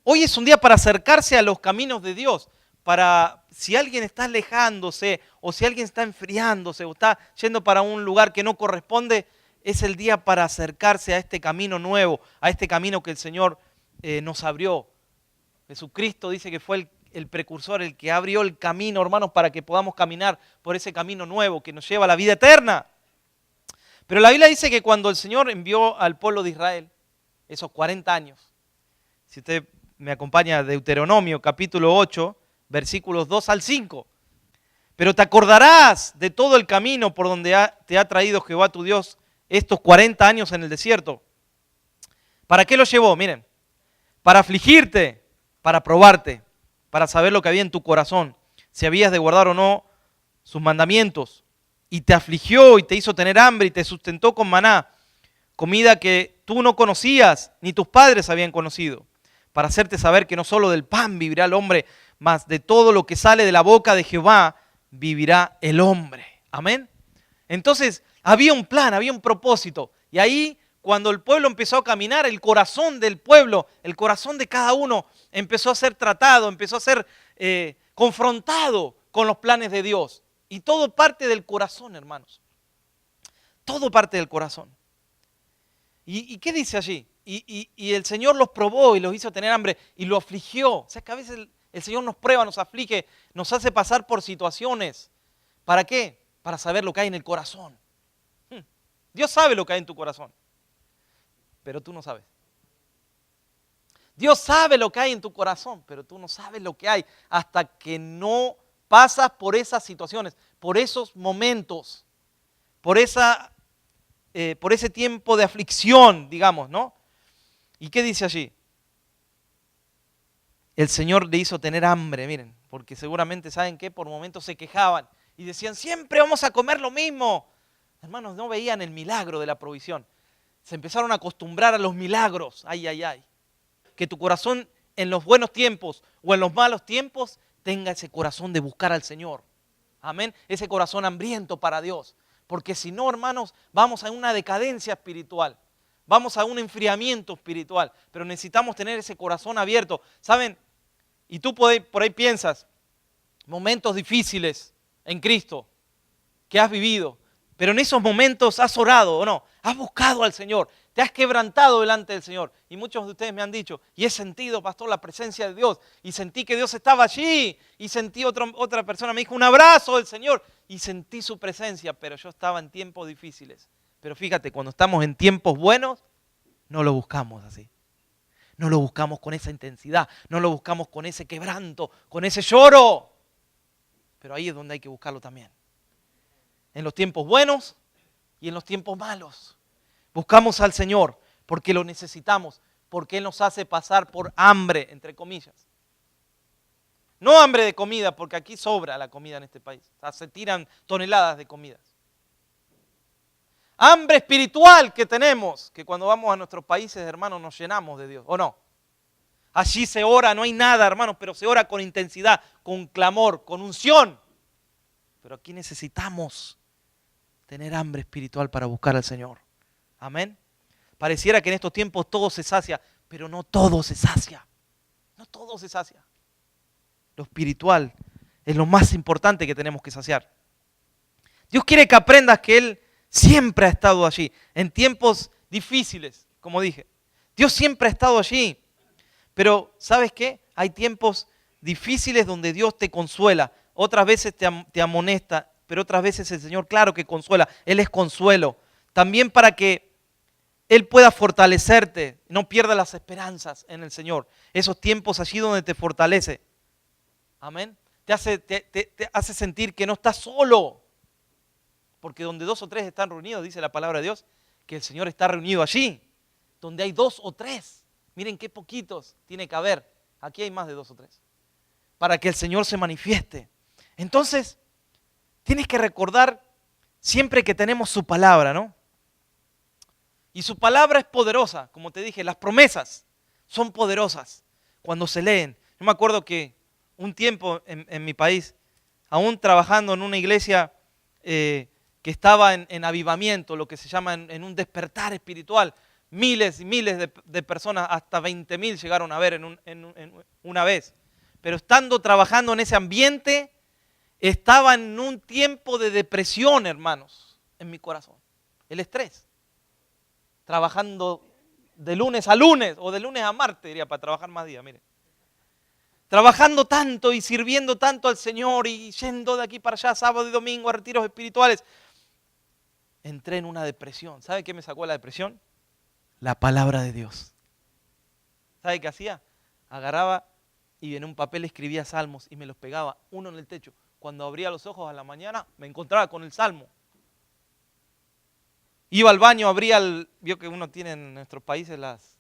Hoy es un día para acercarse a los caminos de Dios. Para si alguien está alejándose o si alguien está enfriándose o está yendo para un lugar que no corresponde, es el día para acercarse a este camino nuevo, a este camino que el Señor nos abrió. Jesucristo dice que fue el precursor, el que abrió el camino, hermanos, para que podamos caminar por ese camino nuevo que nos lleva a la vida eterna. Pero la Biblia dice que cuando el Señor envió al pueblo de Israel, esos 40 años, si usted me acompaña a Deuteronomio capítulo 8, versículos 2 al 5, pero te acordarás de todo el camino por donde te ha traído Jehová tu Dios estos 40 años en el desierto. ¿Para qué lo llevó? Miren, para afligirte, para probarte, para saber lo que había en tu corazón, si habías de guardar o no sus mandamientos. Y te afligió y te hizo tener hambre y te sustentó con maná, comida que tú no conocías ni tus padres habían conocido, para hacerte saber que no solo del pan vivirá el hombre, mas de todo lo que sale de la boca de Jehová vivirá el hombre. Amén. Entonces había un plan, había un propósito. Y ahí cuando el pueblo empezó a caminar, el corazón del pueblo, el corazón de cada uno empezó a ser tratado, empezó a ser confrontado con los planes de Dios. Y todo parte del corazón, hermanos. Todo parte del corazón. ¿Y qué dice allí? Y el Señor los probó y los hizo tener hambre y lo afligió. O sea que a veces el Señor nos prueba, nos aflige, nos hace pasar por situaciones. ¿Para qué? Para saber lo que hay en el corazón. Dios sabe lo que hay en tu corazón, pero tú no sabes. Dios sabe lo que hay en tu corazón, pero tú no sabes lo que hay hasta que no pasas por esas situaciones, por esos momentos, por ese tiempo de aflicción, digamos, ¿no? ¿Y qué dice allí? El Señor le hizo tener hambre, miren, porque seguramente saben que por momentos se quejaban y decían, siempre vamos a comer lo mismo. Hermanos, no veían el milagro de la provisión. Se empezaron a acostumbrar a los milagros. Ay, ay, ay. Que tu corazón en los buenos tiempos o en los malos tiempos tenga ese corazón de buscar al Señor. Amén. Ese corazón hambriento para Dios. Porque si no, hermanos, vamos a una decadencia espiritual. Vamos a un enfriamiento espiritual. Pero necesitamos tener ese corazón abierto. ¿Saben? Y tú por ahí piensas, momentos difíciles en Cristo que has vivido. Pero en esos momentos has orado o no, has buscado al Señor, te has quebrantado delante del Señor. Y muchos de ustedes me han dicho, y he sentido, pastor, la presencia de Dios. Y sentí que Dios estaba allí. Y sentí otra persona me dijo, un abrazo del Señor. Y sentí su presencia, pero yo estaba en tiempos difíciles. Pero fíjate, cuando estamos en tiempos buenos, no lo buscamos así. No lo buscamos con esa intensidad, no lo buscamos con ese quebranto, con ese lloro. Pero ahí es donde hay que buscarlo también. En los tiempos buenos y en los tiempos malos. Buscamos al Señor porque lo necesitamos, porque Él nos hace pasar por hambre, entre comillas. No hambre de comida, porque aquí sobra la comida en este país. O sea, se tiran toneladas de comidas. Hambre espiritual que tenemos, que cuando vamos a nuestros países, hermanos, nos llenamos de Dios, ¿o no? Allí se ora, no hay nada, hermanos, pero se ora con intensidad, con clamor, con unción. Pero aquí necesitamos tener hambre espiritual para buscar al Señor. Amén. Pareciera que en estos tiempos todo se sacia, pero no todo se sacia. No todo se sacia. Lo espiritual es lo más importante que tenemos que saciar. Dios quiere que aprendas que Él siempre ha estado allí, en tiempos difíciles, como dije. Dios siempre ha estado allí. Pero, ¿sabes qué? Hay tiempos difíciles donde Dios te consuela. Otras veces te amonesta, pero otras veces el Señor, claro que consuela. Él es consuelo. También para que Él pueda fortalecerte, no pierdas las esperanzas en el Señor. Esos tiempos allí donde te fortalece. Amén. Te hace sentir que no estás solo. Porque donde 2 o 3 están reunidos, dice la palabra de Dios, que el Señor está reunido allí. Donde hay 2 o 3. Miren qué poquitos tiene que haber. Aquí hay más de 2 o 3. Para que el Señor se manifieste. Entonces, tienes que recordar siempre que tenemos su palabra, ¿no? Y su palabra es poderosa, como te dije, las promesas son poderosas cuando se leen. Yo me acuerdo que un tiempo en mi país, aún trabajando en una iglesia que estaba en avivamiento, lo que se llama en un despertar espiritual, miles y miles de personas, hasta 20.000 llegaron a ver en una vez. Pero estando trabajando en ese ambiente, estaba en un tiempo de depresión, hermanos, en mi corazón. El estrés. Trabajando de lunes a lunes, o de lunes a martes, diría, para trabajar más días, miren. Trabajando tanto y sirviendo tanto al Señor y yendo de aquí para allá, sábado y domingo, a retiros espirituales. Entré en una depresión. ¿Sabe qué me sacó de la depresión? La palabra de Dios. ¿Sabe qué hacía? Agarraba y en un papel escribía salmos y me los pegaba uno en el techo. Cuando abría los ojos a la mañana me encontraba con el salmo. Iba al baño, vio que uno tiene en nuestros países las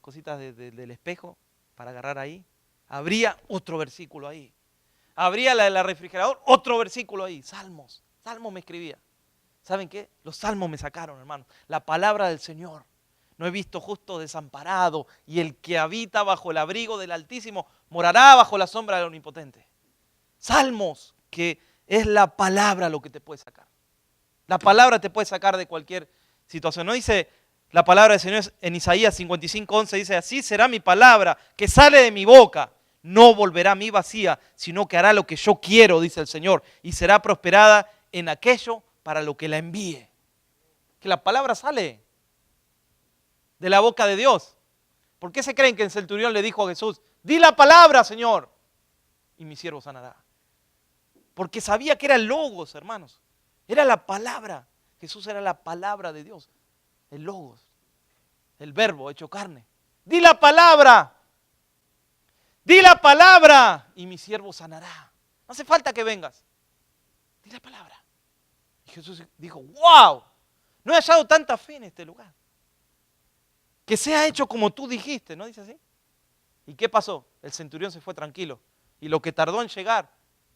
cositas del espejo para agarrar ahí. Abría otro versículo ahí. Abría la refrigerador, otro versículo ahí. Salmos me escribía. ¿Saben qué? Los salmos me sacaron, hermano. La palabra del Señor. No he visto justo desamparado, y el que habita bajo el abrigo del Altísimo morará bajo la sombra del Omnipotente. Salmos, que es la palabra lo que te puede sacar. La palabra te puede sacar de cualquier situación. ¿No dice la palabra del Señor en Isaías 55:11? Dice, así será mi palabra que sale de mi boca. No volverá a mí vacía, sino que hará lo que yo quiero, dice el Señor, y será prosperada en aquello para lo que la envíe. Que la palabra sale de la boca de Dios. ¿Por qué se creen que el centurión le dijo a Jesús, di la palabra, Señor, y mi siervo sanará? Porque sabía que era el Logos, hermanos. Era la palabra. Jesús era la palabra de Dios. El Logos. El verbo hecho carne. Di la palabra. Di la palabra y mi siervo sanará. No hace falta que vengas. Di la palabra. Y Jesús dijo, wow, no he hallado tanta fe en este lugar. Que sea hecho como tú dijiste, ¿no dice así? ¿Y qué pasó? El centurión se fue tranquilo. Y lo que tardó en llegar,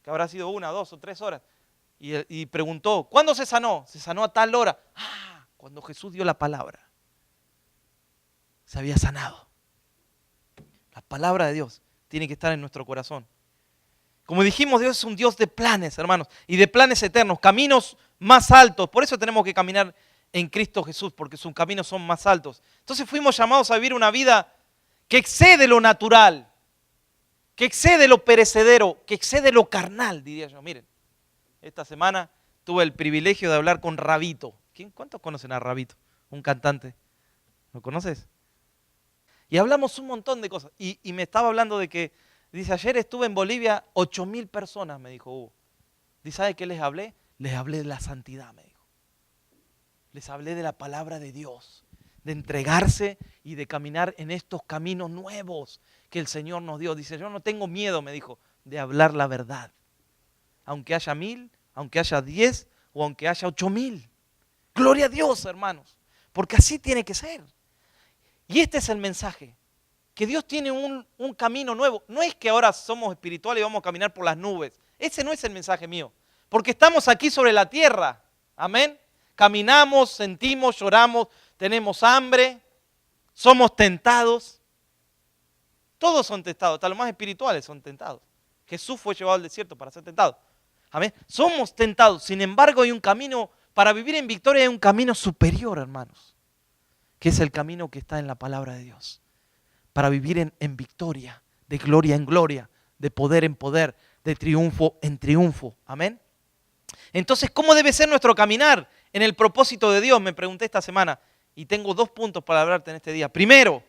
que habrá sido 1, 2 o 3 horas, y preguntó, ¿cuándo se sanó? Se sanó a tal hora. Cuando Jesús dio la palabra, se había sanado. La palabra de Dios tiene que estar en nuestro corazón. Como dijimos, Dios es un Dios de planes, hermanos, y de planes eternos, caminos más altos. Por eso tenemos que caminar en Cristo Jesús, porque sus caminos son más altos. Entonces fuimos llamados a vivir una vida que excede lo natural, que excede lo perecedero, que excede lo carnal, diría yo. Miren, esta semana tuve el privilegio de hablar con Rabito. ¿Cuántos conocen a Rabito? Un cantante. ¿Lo conoces? Y hablamos un montón de cosas. Y me estaba hablando de que, dice, ayer estuve en Bolivia, 8.000 personas, me dijo Hugo. Dice, ¿sabe qué les hablé? Les hablé de la santidad, me dijo. Les hablé de la palabra de Dios, de entregarse y de caminar en estos caminos nuevos que el Señor nos dio. Dice, yo no tengo miedo, me dijo, de hablar la verdad. Aunque haya 1.000, aunque haya 10 o aunque haya 8.000. Gloria a Dios, hermanos, porque así tiene que ser. Y este es el mensaje, que Dios tiene un camino nuevo. No es que ahora somos espirituales y vamos a caminar por las nubes. Ese no es el mensaje mío, porque estamos aquí sobre la tierra. Amén. Caminamos, sentimos, lloramos, tenemos hambre, somos tentados. Todos son tentados, hasta los más espirituales son tentados. Jesús fue llevado al desierto para ser tentado. Amén. Somos tentados, sin embargo hay un camino, para vivir en victoria hay un camino superior, hermanos, que es el camino que está en la palabra de Dios. Para vivir en victoria, de gloria en gloria, de poder en poder, de triunfo en triunfo. Amén. Entonces, ¿cómo debe ser nuestro caminar en el propósito de Dios? Me pregunté esta semana y tengo 2 puntos para hablarte en este día. Primero,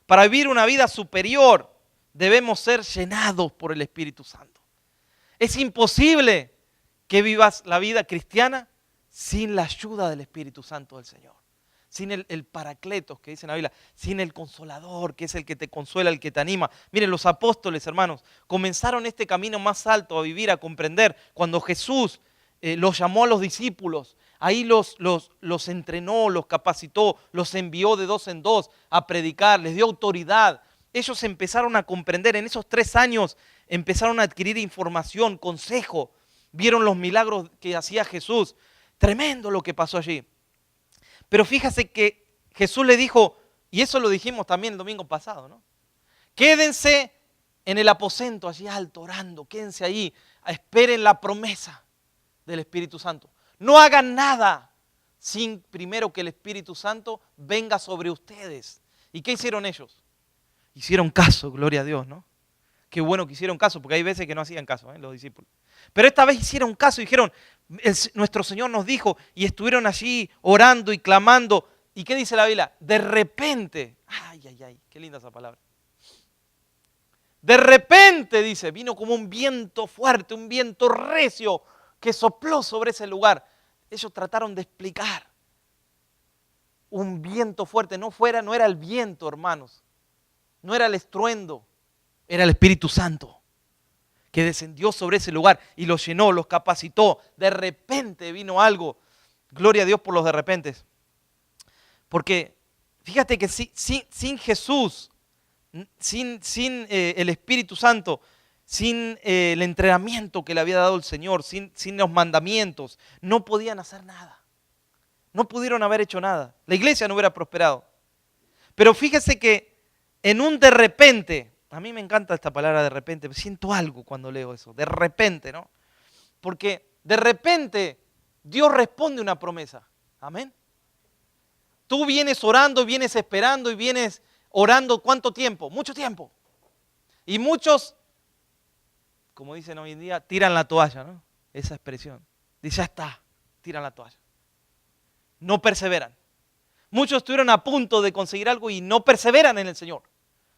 para vivir una vida superior debemos ser llenados por el Espíritu Santo. Es imposible que vivas la vida cristiana sin la ayuda del Espíritu Santo del Señor. Sin el paracletos que dice en la Biblia, sin el consolador que es el que te consuela, el que te anima. Miren, los apóstoles, hermanos, comenzaron este camino más alto a vivir, a comprender. Cuando Jesús los llamó a los discípulos, ahí los entrenó, los capacitó, los envió de 2 en 2 a predicar, les dio autoridad. Ellos empezaron a comprender, en esos 3 años empezaron a adquirir información, consejo. Vieron los milagros que hacía Jesús. Tremendo lo que pasó allí. Pero fíjate que Jesús le dijo, y eso lo dijimos también el domingo pasado, ¿no? Quédense en el aposento allí alto orando, quédense ahí, esperen la promesa del Espíritu Santo. No hagan nada sin primero que el Espíritu Santo venga sobre ustedes. ¿Y qué hicieron ellos? Hicieron caso, gloria a Dios, ¿no? Qué bueno que hicieron caso, porque hay veces que no hacían caso, los discípulos. Pero esta vez hicieron caso y dijeron, nuestro Señor nos dijo, y estuvieron allí orando y clamando. ¿Y qué dice la Biblia? De repente, ay, ay, ay, qué linda esa palabra. De repente, dice, vino como un viento fuerte, un viento recio que sopló sobre ese lugar. Ellos trataron de explicar. Un viento fuerte, no era el viento, hermanos. No era el estruendo, era el Espíritu Santo que descendió sobre ese lugar y los llenó, los capacitó. De repente vino algo. Gloria a Dios por los de repentes. Porque fíjate que sin Jesús, sin el Espíritu Santo, sin el entrenamiento que le había dado el Señor, sin los mandamientos, no podían hacer nada. No pudieron haber hecho nada. La iglesia no hubiera prosperado. Pero fíjese que en un de repente, a mí me encanta esta palabra de repente, siento algo cuando leo eso, de repente, ¿no? Porque de repente Dios responde una promesa. Amén. Tú vienes orando, vienes esperando y vienes orando ¿cuánto tiempo? Mucho tiempo. Y muchos, como dicen hoy en día, tiran la toalla, ¿no? Esa expresión. Dice, ya está, tiran la toalla. No perseveran. Muchos estuvieron a punto de conseguir algo y no perseveran en el Señor.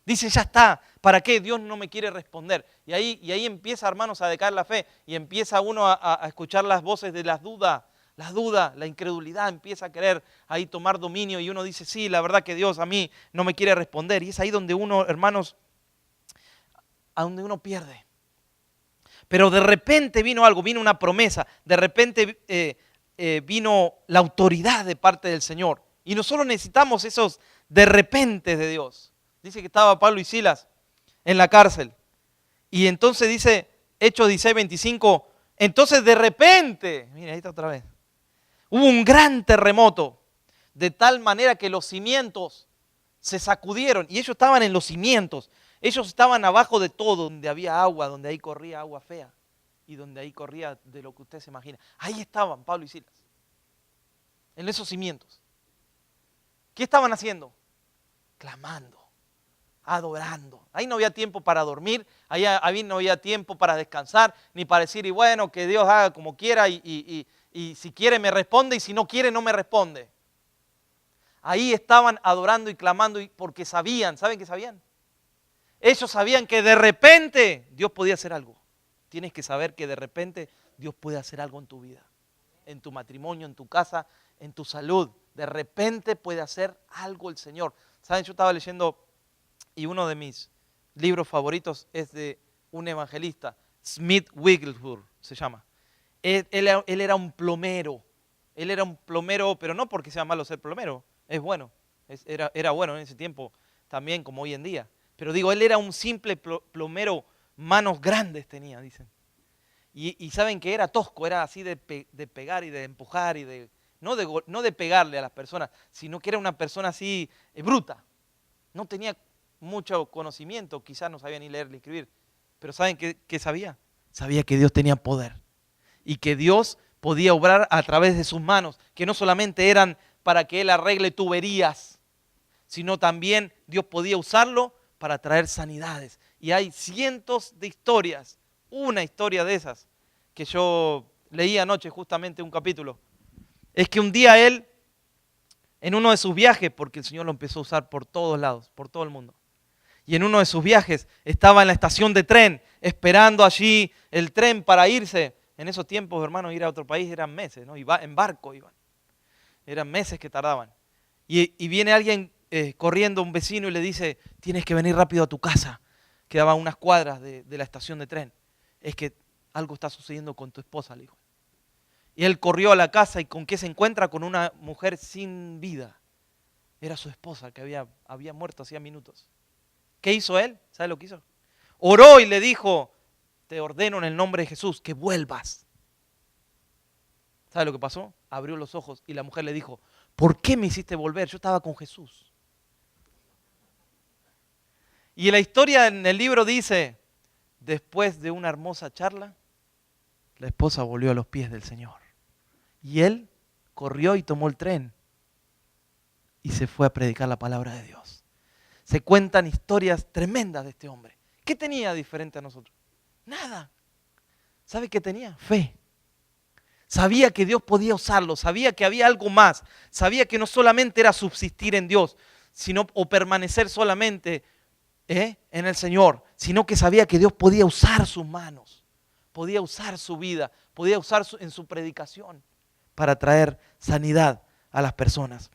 Dicen, ya está, ¿para qué? Dios no me quiere responder. Y ahí empieza, hermanos, a decaer la fe y empieza uno a escuchar las voces de las dudas, la incredulidad empieza a querer ahí tomar dominio y uno dice, sí, la verdad que Dios a mí no me quiere responder. Y es ahí donde uno, hermanos, a donde uno pierde. Pero de repente vino algo, vino una promesa, de repente vino la autoridad de parte del Señor. Y nosotros necesitamos esos de repente de Dios. Dice que estaba Pablo y Silas en la cárcel. Y entonces dice, Hechos 16:25, entonces de repente, mira, ahí está otra vez, hubo un gran terremoto, de tal manera que los cimientos se sacudieron. Y ellos estaban en los cimientos. Ellos estaban abajo de todo, donde había agua, donde ahí corría agua fea. Y donde ahí corría de lo que usted se imagina. Ahí estaban Pablo y Silas, en esos cimientos. ¿Qué estaban haciendo? Clamando, adorando. Ahí no había tiempo para dormir, ahí no había tiempo para descansar, ni para decir, y bueno, que Dios haga como quiera, y si quiere me responde, y si no quiere no me responde. Ahí estaban adorando y clamando, porque sabían, ¿saben qué sabían? Ellos sabían que de repente Dios podía hacer algo. Tienes que saber que de repente Dios puede hacer algo en tu vida, en tu matrimonio, en tu casa, en tu salud. De repente puede hacer algo el Señor. ¿Saben? Yo estaba leyendo y uno de mis libros favoritos es de un evangelista, Smith Wigglesworth se llama. Él era un plomero. Él era un plomero, pero no porque sea malo ser plomero. Es bueno. Era bueno en ese tiempo también como hoy en día. Pero digo, él era un simple plomero, manos grandes tenía, dicen. Y saben que era tosco, era así de pegar y de empujar y de... No de pegarle a las personas, sino que era una persona así bruta. No tenía mucho conocimiento, quizás no sabía ni leer ni escribir. Pero ¿saben qué sabía? Sabía que Dios tenía poder. Y que Dios podía obrar a través de sus manos. Que no solamente eran para que Él arregle tuberías, sino también Dios podía usarlo para traer sanidades. Y hay cientos de historias. Una historia de esas que yo leí anoche justamente un capítulo. Es que un día él, en uno de sus viajes, porque el Señor lo empezó a usar por todos lados, por todo el mundo, y en uno de sus viajes estaba en la estación de tren, esperando allí el tren para irse. En esos tiempos, hermanos, ir a otro país eran meses, ¿no? En barco iban. Eran meses que tardaban. Y viene alguien corriendo, un vecino, y le dice, tienes que venir rápido a tu casa. Quedaba a unas cuadras de la estación de tren. Es que algo está sucediendo con tu esposa, le dijo. Y él corrió a la casa y ¿con qué se encuentra? Con una mujer sin vida. Era su esposa que había muerto hacía minutos. ¿Qué hizo él? ¿Sabe lo que hizo? Oró y le dijo, te ordeno en el nombre de Jesús que vuelvas. ¿Sabe lo que pasó? Abrió los ojos y la mujer le dijo, ¿por qué me hiciste volver? Yo estaba con Jesús. Y la historia en el libro dice, después de una hermosa charla, la esposa volvió a los pies del Señor. Y él corrió y tomó el tren y se fue a predicar la palabra de Dios. Se cuentan historias tremendas de este hombre. ¿Qué tenía diferente a nosotros? Nada. ¿Sabe qué tenía? Fe. Sabía que Dios podía usarlo, sabía que había algo más, sabía que no solamente era subsistir en Dios, sino o permanecer solamente en el Señor, sino que sabía que Dios podía usar sus manos, podía usar su vida, podía usar en su predicación para traer sanidad a las personas.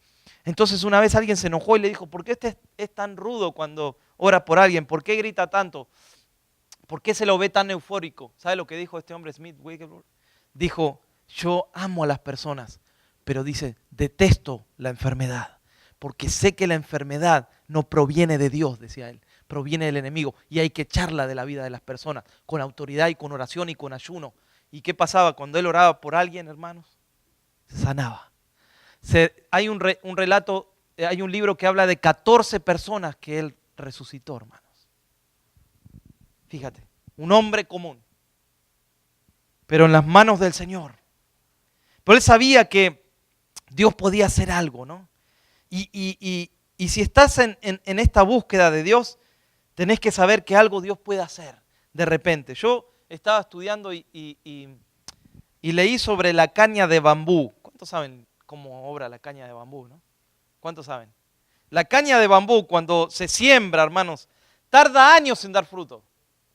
Entonces una vez alguien se enojó y le dijo, ¿por qué este es tan rudo cuando ora por alguien? ¿Por qué grita tanto? ¿Por qué se lo ve tan eufórico? ¿Sabe lo que dijo este hombre Smith Wigglesworth? Dijo, yo amo a las personas, pero dice, detesto la enfermedad, porque sé que la enfermedad no proviene de Dios, decía él, proviene del enemigo, y hay que echarla de la vida de las personas, con autoridad y con oración y con ayuno. ¿Y qué pasaba cuando él oraba por alguien, hermanos? Se sanaba. Hay un relato, hay un libro que habla de 14 personas que él resucitó, hermanos. Fíjate, un hombre común, pero en las manos del Señor. Pero él sabía que Dios podía hacer algo, ¿no? Y si estás en esta búsqueda de Dios, tenés que saber que algo Dios puede hacer de repente. Yo estaba estudiando y leí sobre la caña de bambú. ¿Cuántos saben cómo obra la caña de bambú, no? ¿Cuántos saben? La caña de bambú, cuando se siembra, hermanos, tarda años en dar fruto.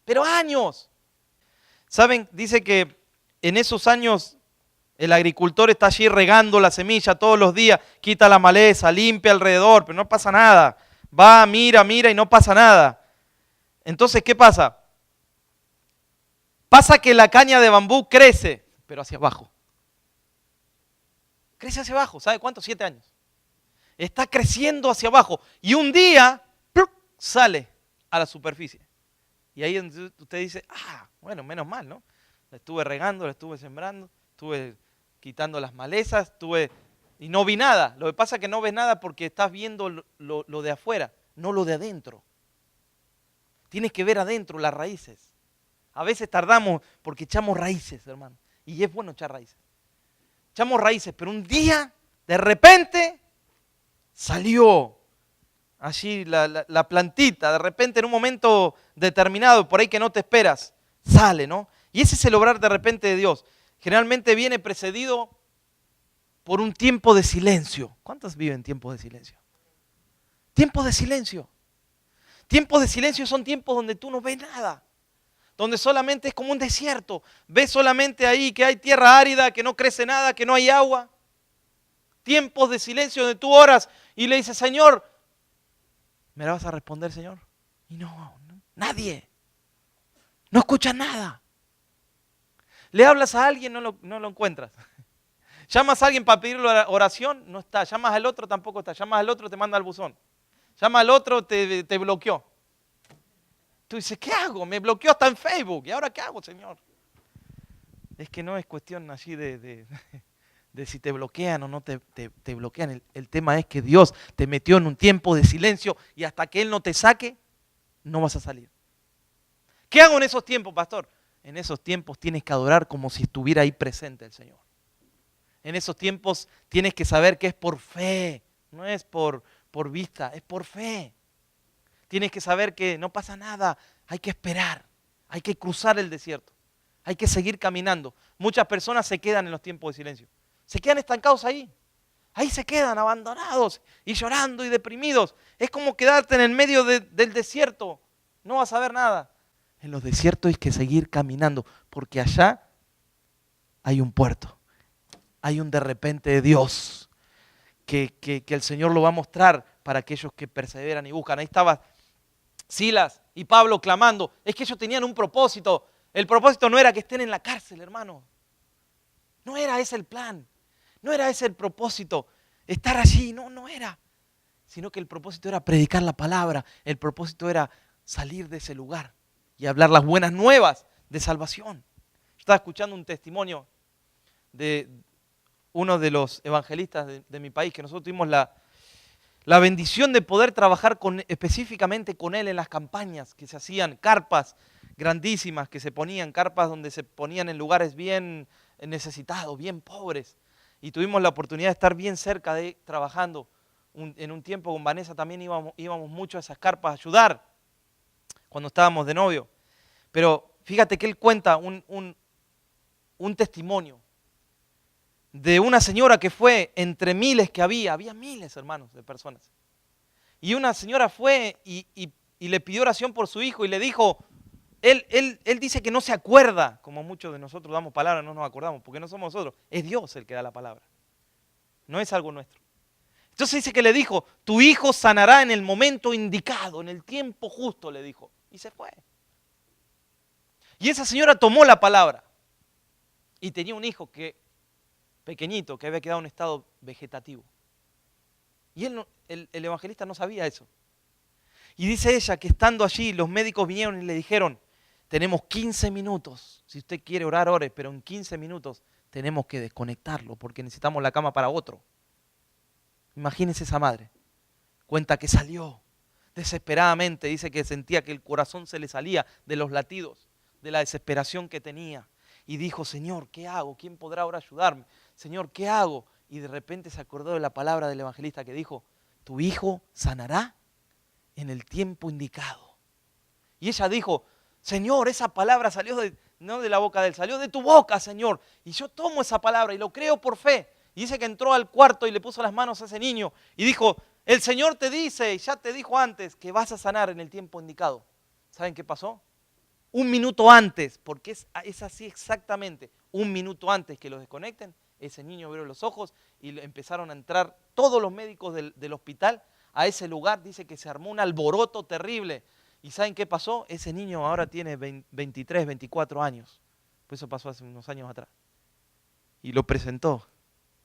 Pero años. ¿Saben? Dice que en esos años el agricultor está allí regando la semilla todos los días, quita la maleza, limpia alrededor, pero no pasa nada. Va, mira y no pasa nada. Entonces, ¿qué pasa? Pasa que la caña de bambú crece, pero hacia abajo. Crece hacia abajo, ¿sabe cuánto? 7 años. Está creciendo hacia abajo y un día ¡plup!, sale a la superficie. Y ahí usted dice, bueno, menos mal, ¿no? La estuve regando, la estuve sembrando, estuve quitando las malezas, y no vi nada. Lo que pasa es que no ves nada porque estás viendo lo de afuera, no lo de adentro. Tienes que ver adentro las raíces. A veces tardamos porque echamos raíces, hermano. Y es bueno echar raíces. Echamos raíces, pero un día, de repente, salió allí la plantita, de repente en un momento determinado, por ahí que no te esperas, sale, ¿no? Y ese es el obrar de repente de Dios. Generalmente viene precedido por un tiempo de silencio. ¿Cuántos viven tiempos de silencio? Tiempos de silencio. Tiempos de silencio son tiempos donde tú no ves nada, donde solamente es como un desierto. Ves solamente ahí que hay tierra árida, que no crece nada, que no hay agua. Tiempos de silencio donde tú oras y le dices, Señor, ¿me la vas a responder, Señor? Y no, nadie. No escuchas nada. Le hablas a alguien, no lo encuentras. Llamas a alguien para pedirle oración, no está. Llamas al otro, tampoco está. Llamas al otro, te manda al buzón. Llama al otro, te bloqueó. Tú dices, ¿qué hago? Me bloqueó hasta en Facebook. ¿Y ahora qué hago, Señor? Es que no es cuestión allí de si te bloquean o no te bloquean. El tema es que Dios te metió en un tiempo de silencio y hasta que Él no te saque, no vas a salir. ¿Qué hago en esos tiempos, pastor? En esos tiempos tienes que adorar como si estuviera ahí presente el Señor. En esos tiempos tienes que saber que es por fe, no es por vista, es por fe. Tienes que saber que no pasa nada, hay que esperar, hay que cruzar el desierto, hay que seguir caminando. Muchas personas se quedan en los tiempos de silencio, se quedan estancados ahí se quedan abandonados y llorando y deprimidos. Es como quedarte en el medio del desierto, no vas a ver nada. En los desiertos hay que seguir caminando, porque allá hay un puerto, hay un de repente de Dios, que el Señor lo va a mostrar para aquellos que perseveran y buscan. Ahí estaba Silas y Pablo clamando. Es que ellos tenían un propósito. El propósito no era que estén en la cárcel, hermano. No era ese el plan. No era ese el propósito. Estar allí, no era. Sino que el propósito era predicar la palabra. El propósito era salir de ese lugar y hablar las buenas nuevas de salvación. Yo estaba escuchando un testimonio de uno de los evangelistas de mi país, que nosotros tuvimos la bendición de poder trabajar específicamente con él en las campañas que se hacían, carpas grandísimas que se ponían, carpas donde se ponían en lugares bien necesitados, bien pobres. y tuvimos la oportunidad de estar bien cerca de trabajando. En un tiempo con Vanessa también íbamos mucho a esas carpas a ayudar cuando estábamos de novio. Pero fíjate que él cuenta un testimonio de una señora que fue entre miles que había miles, hermanos, de personas. Y una señora fue y le pidió oración por su hijo y le dijo, él dice que no se acuerda, como muchos de nosotros damos palabras, no nos acordamos, porque no somos nosotros, es Dios el que da la palabra, no es algo nuestro. Entonces dice que le dijo, tu hijo sanará en el momento indicado, en el tiempo justo, le dijo, y se fue. Y esa señora tomó la palabra y tenía un hijo pequeñito que había quedado en estado vegetativo. Y el evangelista no sabía eso. Y dice ella que estando allí los médicos vinieron y le dijeron, tenemos 15 minutos, si usted quiere orar, ore, pero en 15 minutos tenemos que desconectarlo porque necesitamos la cama para otro. Imagínense esa madre. Cuenta que salió desesperadamente, dice que sentía que el corazón se le salía de los latidos, de la desesperación que tenía. Y dijo, Señor, ¿qué hago? ¿Quién podrá ahora ayudarme? Señor, ¿qué hago? Y de repente se acordó de la palabra del evangelista que dijo, tu hijo sanará en el tiempo indicado. Y ella dijo, Señor, esa palabra salió no de la boca de él, salió de tu boca, Señor. Y yo tomo esa palabra y lo creo por fe. Y dice que entró al cuarto y le puso las manos a ese niño y dijo, el Señor te dice, ya te dijo antes, que vas a sanar en el tiempo indicado. ¿Saben qué pasó? Un minuto antes, porque es así exactamente, un minuto antes que los desconecten, ese niño abrió los ojos y empezaron a entrar todos los médicos del hospital a ese lugar. Dice que se armó un alboroto terrible. ¿Y saben qué pasó? Ese niño ahora tiene 23, 24 años. Pues eso pasó hace unos años atrás. Y lo presentó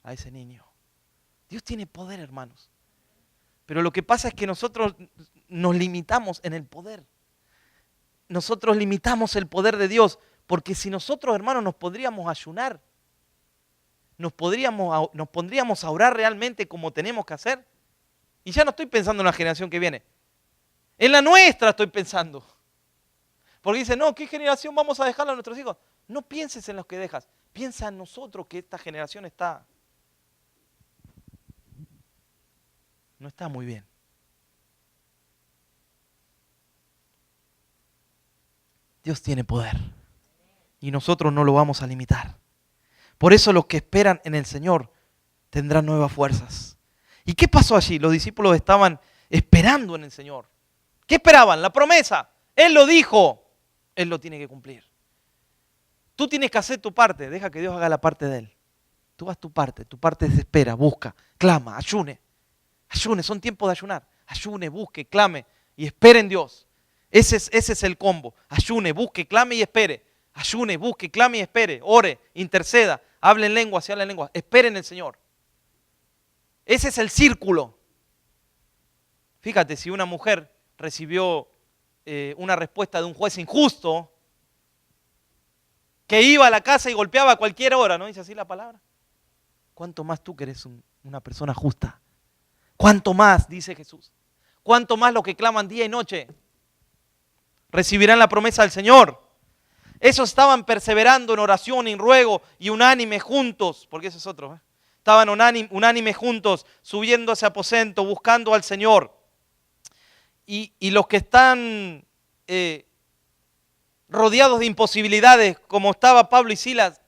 a ese niño. Dios tiene poder, hermanos. Pero lo que pasa es que nosotros nos limitamos en el poder. Nosotros limitamos el poder de Dios. Porque si nosotros, hermanos, nos podríamos ayunar, nos pondríamos a orar realmente como tenemos que hacer. Y ya no estoy pensando en la generación que viene. En la nuestra estoy pensando. Porque dice, no, ¿qué generación vamos a dejarle a nuestros hijos? No pienses en los que dejas. Piensa en nosotros que esta generación no está muy bien. Dios tiene poder. Y nosotros no lo vamos a limitar. Por eso los que esperan en el Señor tendrán nuevas fuerzas. ¿Y qué pasó allí? Los discípulos estaban esperando en el Señor. ¿Qué esperaban? La promesa. Él lo dijo. Él lo tiene que cumplir. Tú tienes que hacer tu parte. Deja que Dios haga la parte de Él. Tú haz tu parte. Tu parte es espera, busca, clama, ayune. Ayune, son tiempos de ayunar. Ayune, busque, clame y espere en Dios. Ese es el combo. Ayune, busque, clame y espere. Ayune, busque, clame y espere. Ore, interceda, hable en lenguas y hable en lenguas. Espere en el Señor. Ese es el círculo. Fíjate, si una mujer recibió una respuesta de un juez injusto, que iba a la casa y golpeaba a cualquier hora, ¿no dice así la palabra? ¿Cuánto más tú que eres una persona justa? ¿Cuánto más, dice Jesús? ¿Cuánto más los que claman día y noche recibirán la promesa del Señor? Esos estaban perseverando en oración, en ruego y unánime juntos, porque ese es otro, ¿eh? Estaban unánime juntos, subiendo a ese aposento, buscando al Señor. Y los que están rodeados de imposibilidades, como estaba Pablo y Silas,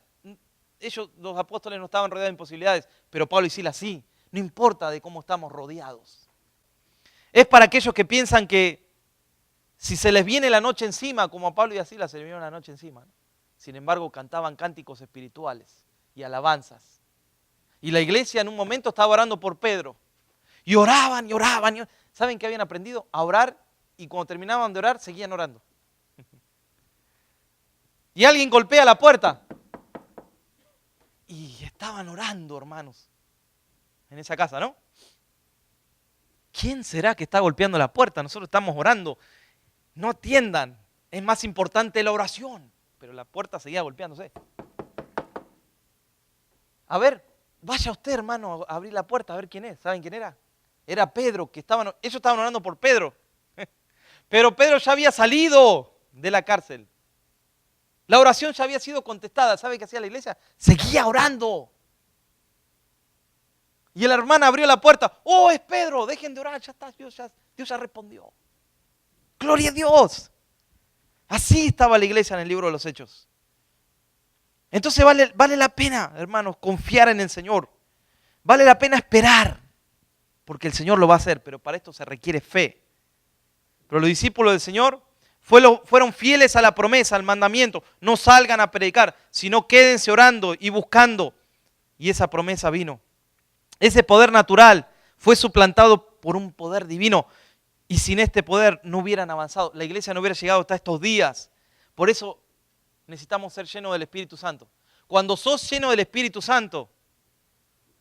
ellos, los apóstoles, no estaban rodeados de imposibilidades, pero Pablo y Silas sí. No importa de cómo estamos rodeados. Es para aquellos que piensan que si se les viene la noche encima, como a Pablo y a Silas se les vino la noche encima, ¿no? Sin embargo, cantaban cánticos espirituales y alabanzas. Y la iglesia en un momento estaba orando por Pedro. Y oraban y oraban. ¿Saben qué habían aprendido? A orar, y cuando terminaban de orar, seguían orando. Y alguien golpea la puerta. Y estaban orando, hermanos, en esa casa, ¿no? ¿Quién será que está golpeando la puerta? Nosotros estamos orando. No atiendan. Es más importante la oración. Pero la puerta seguía golpeándose. A ver, vaya usted, hermano, a abrir la puerta, a ver quién es. ¿Saben quién era? Era Pedro, ellos estaban orando por Pedro. Pero Pedro ya había salido de la cárcel. La oración ya había sido contestada. ¿Sabe qué hacía la iglesia? Seguía orando. Y la hermana abrió la puerta. ¡Oh, es Pedro! Dejen de orar, ya está, Dios ya respondió. ¡Gloria a Dios! Así estaba la iglesia en el libro de los Hechos. Entonces vale la pena, hermanos, confiar en el Señor. Vale la pena esperar, porque el Señor lo va a hacer, pero para esto se requiere fe. Pero los discípulos del Señor fueron fieles a la promesa, al mandamiento. No salgan a predicar, sino quédense orando y buscando. Y esa promesa vino. Ese poder natural fue suplantado por un poder divino. Y sin este poder no hubieran avanzado. La iglesia no hubiera llegado hasta estos días. Por eso necesitamos ser llenos del Espíritu Santo. Cuando sos lleno del Espíritu Santo,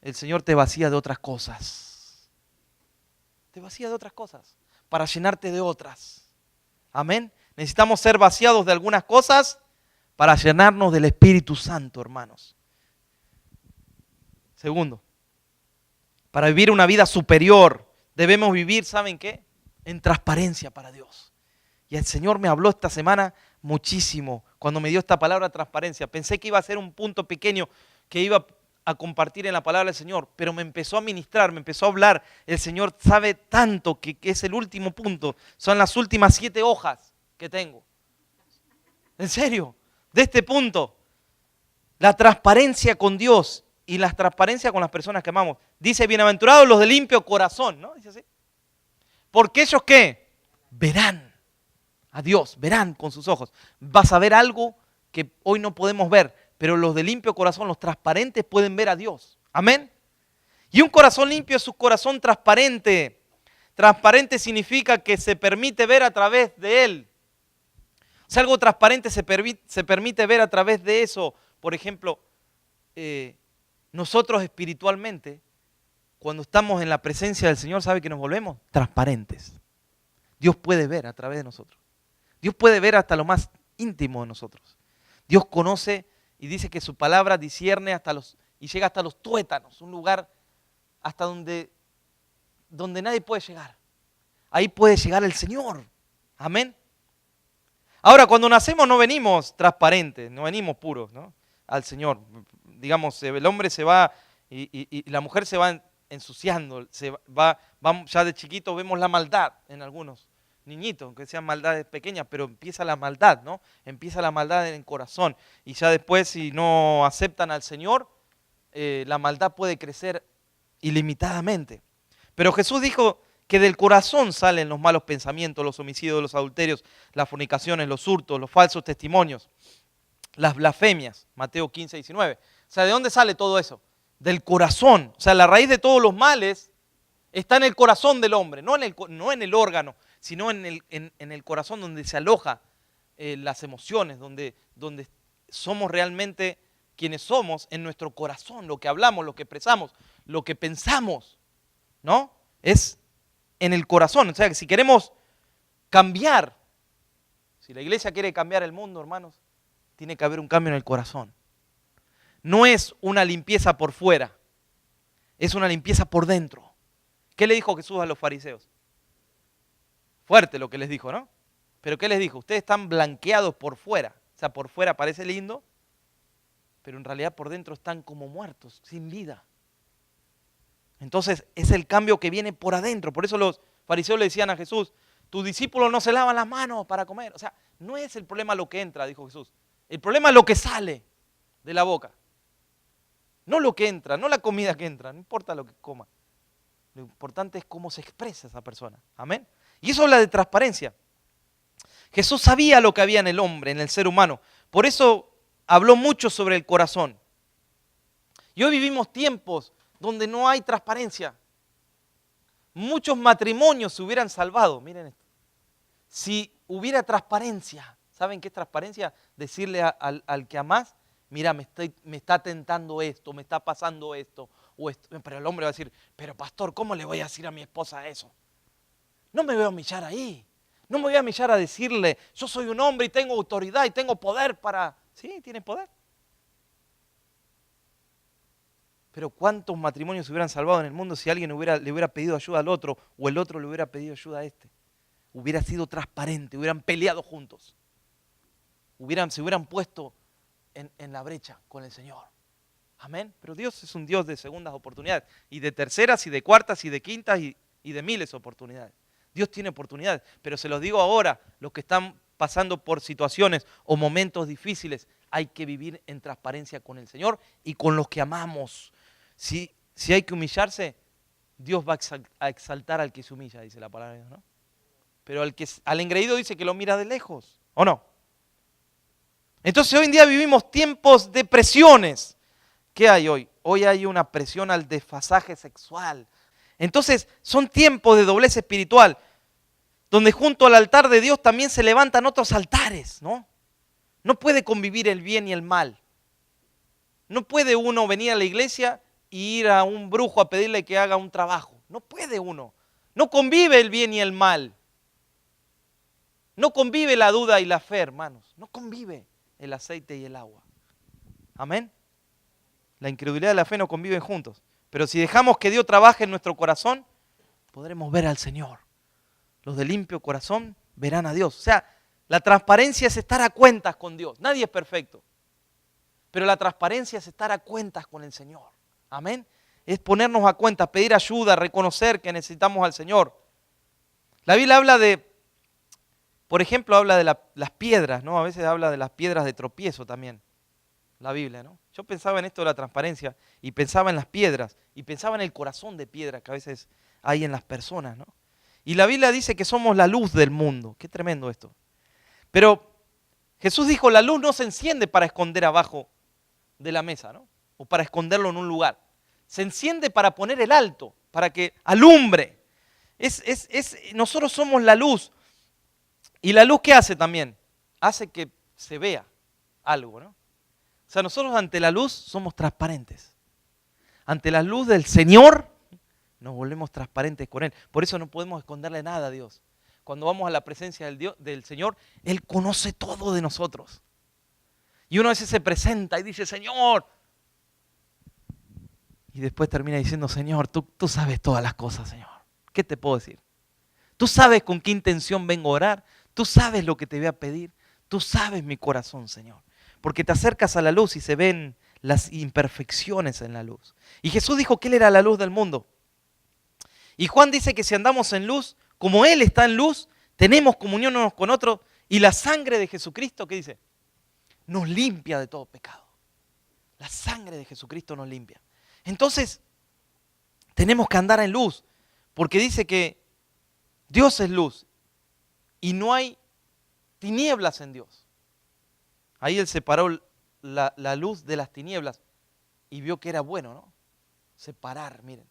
el Señor te vacía de otras cosas. Te vacía de otras cosas para llenarte de otras. Amén. Necesitamos ser vaciados de algunas cosas para llenarnos del Espíritu Santo, hermanos. Segundo, para vivir una vida superior, debemos vivir, ¿saben qué? En transparencia para Dios. Y el Señor me habló esta semana muchísimo cuando me dio esta palabra transparencia. Pensé que iba a ser un punto pequeño que iba a compartir en la palabra del Señor, pero me empezó a ministrar, me empezó a hablar. El Señor sabe tanto que es el último punto. Son las últimas 7 hojas que tengo. En serio, de este punto. La transparencia con Dios y la transparencia con las personas que amamos. Dice, bienaventurados los de limpio corazón, ¿no? Dice así. Porque ellos, ¿qué? Verán a Dios, verán con sus ojos. Vas a ver algo que hoy no podemos ver, pero los de limpio corazón, los transparentes, pueden ver a Dios. Amén. Y un corazón limpio es un corazón transparente. Transparente significa que se permite ver a través de él. O sea, algo transparente se permite ver a través de eso. Por ejemplo, nosotros espiritualmente, cuando estamos en la presencia del Señor, ¿sabe que nos volvemos? Transparentes. Dios puede ver a través de nosotros. Dios puede ver hasta lo más íntimo de nosotros. Dios conoce y dice que su palabra discierne y llega hasta los tuétanos, un lugar hasta donde nadie puede llegar. Ahí puede llegar el Señor. Amén. Ahora, cuando nacemos no venimos transparentes, no venimos puros, ¿no? Al Señor. Digamos, el hombre se va y la mujer se va ensuciando, ya de chiquito vemos la maldad en algunos niñitos, aunque sean maldades pequeñas, pero empieza la maldad, ¿no? Empieza la maldad en el corazón. Y ya después, si no aceptan al Señor, la maldad puede crecer ilimitadamente. Pero Jesús dijo que del corazón salen los malos pensamientos, los homicidios, los adulterios, las fornicaciones, los hurtos, los falsos testimonios, las blasfemias, Mateo 15, 19. O sea, ¿de dónde sale todo eso? Del corazón. O sea, la raíz de todos los males está en el corazón del hombre, no en el órgano, sino en el corazón donde se aloja las emociones, donde somos realmente quienes somos, en nuestro corazón, lo que hablamos, lo que expresamos, lo que pensamos, ¿no? Es en el corazón. O sea, que si queremos cambiar, si la iglesia quiere cambiar el mundo, hermanos, tiene que haber un cambio en el corazón. No es una limpieza por fuera, es una limpieza por dentro. ¿Qué le dijo Jesús a los fariseos? Fuerte lo que les dijo, ¿no? Pero ¿qué les dijo? Ustedes están blanqueados por fuera. O sea, por fuera parece lindo, pero en realidad por dentro están como muertos, sin vida. Entonces es el cambio que viene por adentro. Por eso los fariseos le decían a Jesús, tus discípulos no se lavan las manos para comer. O sea, no es el problema lo que entra, dijo Jesús. El problema es lo que sale de la boca. No lo que entra, no la comida que entra, no importa lo que coma. Lo importante es cómo se expresa esa persona. Amén. Y eso habla de transparencia. Jesús sabía lo que había en el hombre, en el ser humano. Por eso habló mucho sobre el corazón. Y hoy vivimos tiempos donde no hay transparencia. Muchos matrimonios se hubieran salvado, miren esto. Si hubiera transparencia, ¿saben qué es transparencia? Decirle al que amás, mira, me está tentando esto, me está pasando esto, o esto. Pero el hombre va a decir, pero pastor, ¿cómo le voy a decir a mi esposa eso? No me voy a humillar ahí. No me voy a humillar a decirle, yo soy un hombre y tengo autoridad y tengo poder para... Sí, tiene poder. Pero ¿cuántos matrimonios se hubieran salvado en el mundo si alguien le hubiera pedido ayuda al otro o el otro le hubiera pedido ayuda a este? Hubiera sido transparente, hubieran peleado juntos. Se hubieran puesto en la brecha con el Señor. Amén. Pero Dios es un Dios de segundas oportunidades, y de terceras, y de cuartas, y de quintas, y de miles de oportunidades. Dios tiene oportunidades, pero se los digo ahora, los que están pasando por situaciones o momentos difíciles, hay que vivir en transparencia con el Señor y con los que amamos. Si hay que humillarse, Dios va a exaltar al que se humilla, dice la palabra de Dios, ¿no? Pero al engreído dice que lo mira de lejos, ¿o no? Entonces hoy en día vivimos tiempos de presiones. ¿Qué hay hoy? Hoy hay una presión al desfasaje sexual. Entonces son tiempos de doblez espiritual, donde junto al altar de Dios también se levantan otros altares, ¿no? No puede convivir el bien y el mal. No puede uno venir a la iglesia y ir a un brujo a pedirle que haga un trabajo. No puede uno. No convive el bien y el mal. No convive la duda y la fe, hermanos. No convive el aceite y el agua. Amén. La incredulidad y la fe no conviven juntos. Pero si dejamos que Dios trabaje en nuestro corazón, podremos ver al Señor. Los de limpio corazón verán a Dios. O sea, la transparencia es estar a cuentas con Dios. Nadie es perfecto. Pero la transparencia es estar a cuentas con el Señor. Amén. Es ponernos a cuentas, pedir ayuda, reconocer que necesitamos al Señor. La Biblia habla de, por ejemplo, habla de las piedras, ¿no? A veces habla de las piedras de tropiezo también. La Biblia, ¿no? Yo pensaba en esto de la transparencia y pensaba en las piedras y pensaba en el corazón de piedra que a veces hay en las personas, ¿no? Y la Biblia dice que somos la luz del mundo. Qué tremendo esto. Pero Jesús dijo, la luz no se enciende para esconder abajo de la mesa, ¿no? O para esconderlo en un lugar. Se enciende para poner el alto, para que alumbre. Nosotros somos la luz. ¿Y la luz qué hace también? Hace que se vea algo, ¿no? O sea, nosotros ante la luz somos transparentes. Ante la luz del Señor nos volvemos transparentes con Él. Por eso no podemos esconderle nada a Dios. Cuando vamos a la presencia del Señor, Él conoce todo de nosotros. Y uno a veces se presenta y dice, Señor. Y después termina diciendo, Señor, tú sabes todas las cosas, Señor. ¿Qué te puedo decir? Tú sabes con qué intención vengo a orar. Tú sabes lo que te voy a pedir. Tú sabes mi corazón, Señor. Porque te acercas a la luz y se ven las imperfecciones en la luz. Y Jesús dijo que Él era la luz del mundo. Y Juan dice que si andamos en luz, como Él está en luz, tenemos comunión unos con otros. Y la sangre de Jesucristo, ¿qué dice? Nos limpia de todo pecado. La sangre de Jesucristo nos limpia. Entonces, tenemos que andar en luz. Porque dice que Dios es luz. Y no hay tinieblas en Dios. Ahí Él separó la luz de las tinieblas y vio que era bueno, ¿no? Separar, miren,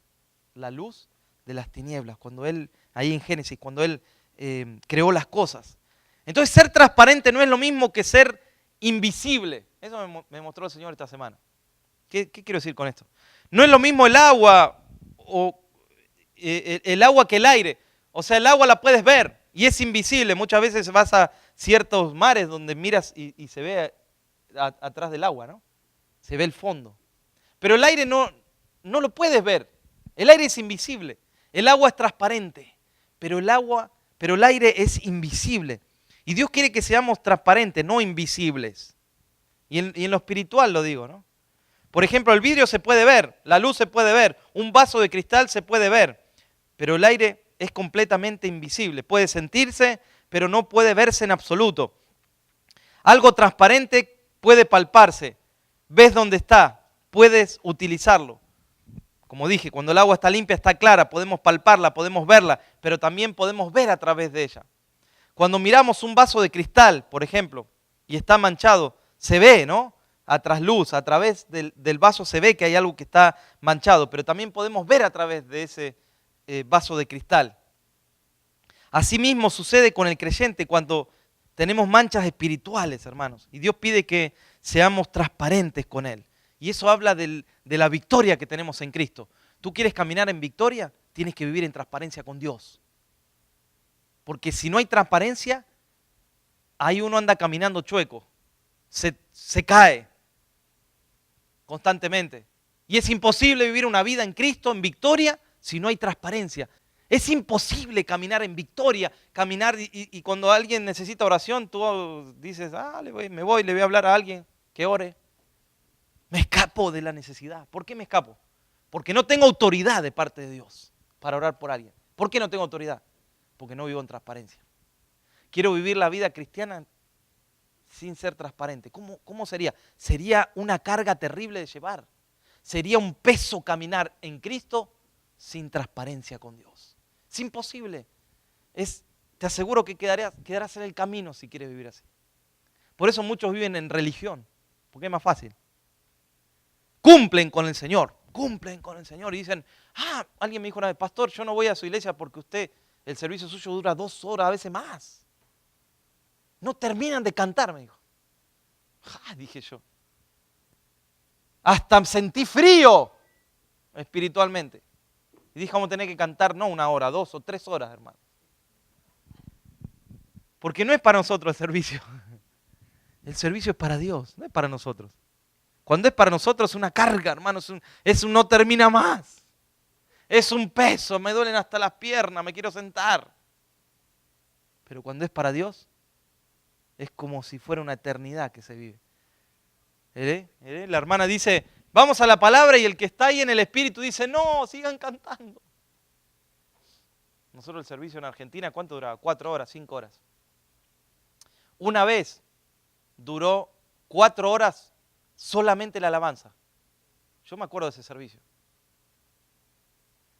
la luz de las tinieblas. Cuando Él, ahí en Génesis, cuando Él creó las cosas. Entonces ser transparente no es lo mismo que ser invisible. Eso me mostró el Señor esta semana. ¿Qué quiero decir con esto? No es lo mismo el agua o el agua que el aire. O sea, el agua la puedes ver y es invisible. Muchas veces vas a ciertos mares donde miras y se ve atrás del agua, ¿no? Se ve el fondo. Pero el aire no lo puedes ver. El aire es invisible. El agua es transparente, pero el aire es invisible. Y Dios quiere que seamos transparentes, no invisibles. Y en lo espiritual lo digo, ¿no? Por ejemplo, el vidrio se puede ver, la luz se puede ver, un vaso de cristal se puede ver, pero el aire es completamente invisible. Puede sentirse, pero no puede verse en absoluto. Algo transparente puede palparse, ves dónde está, puedes utilizarlo. Como dije, cuando el agua está limpia, está clara, podemos palparla, podemos verla, pero también podemos ver a través de ella. Cuando miramos un vaso de cristal, por ejemplo, y está manchado, se ve, ¿no? A trasluz, a través del vaso se ve que hay algo que está manchado, pero también podemos ver a través de ese vaso de cristal. Asimismo sucede con el creyente cuando tenemos manchas espirituales, hermanos, y Dios pide que seamos transparentes con Él. Y eso habla de la victoria que tenemos en Cristo. ¿Tú quieres caminar en victoria? Tienes que vivir en transparencia con Dios. Porque si no hay transparencia, ahí uno anda caminando chueco, se cae constantemente. Y es imposible vivir una vida en Cristo, en victoria, si no hay transparencia. Es imposible caminar en victoria, caminar y cuando alguien necesita oración, tú dices, me voy, le voy a hablar a alguien que ore. Me escapo de la necesidad. ¿Por qué me escapo? Porque no tengo autoridad de parte de Dios para orar por alguien. ¿Por qué no tengo autoridad? Porque no vivo en transparencia. Quiero vivir la vida cristiana sin ser transparente. ¿Cómo sería? Sería una carga terrible de llevar. Sería un peso caminar en Cristo sin transparencia con Dios. Es imposible. Te aseguro que quedarás en el camino si quieres vivir así. Por eso muchos viven en religión, porque es más fácil. Cumplen con el Señor y dicen, alguien me dijo una vez, pastor, yo no voy a su iglesia porque el servicio suyo dura 2 horas, a veces más. No terminan de cantar, me dijo. Dije yo. Hasta sentí frío espiritualmente. Y dije, vamos a tener que cantar no 1 hora, 2 o 3 horas, hermano. Porque no es para nosotros el servicio. El servicio es para Dios, no es para nosotros. Cuando es para nosotros es una carga, hermano, es un no termina más. Es un peso, me duelen hasta las piernas, me quiero sentar. Pero cuando es para Dios, es como si fuera una eternidad que se vive. La hermana dice, vamos a la palabra, y el que está ahí en el espíritu dice, no, sigan cantando. Nosotros el servicio en Argentina, ¿cuánto duraba? 4 horas, 5 horas. Una vez duró 4 horas solamente la alabanza. Yo me acuerdo de ese servicio.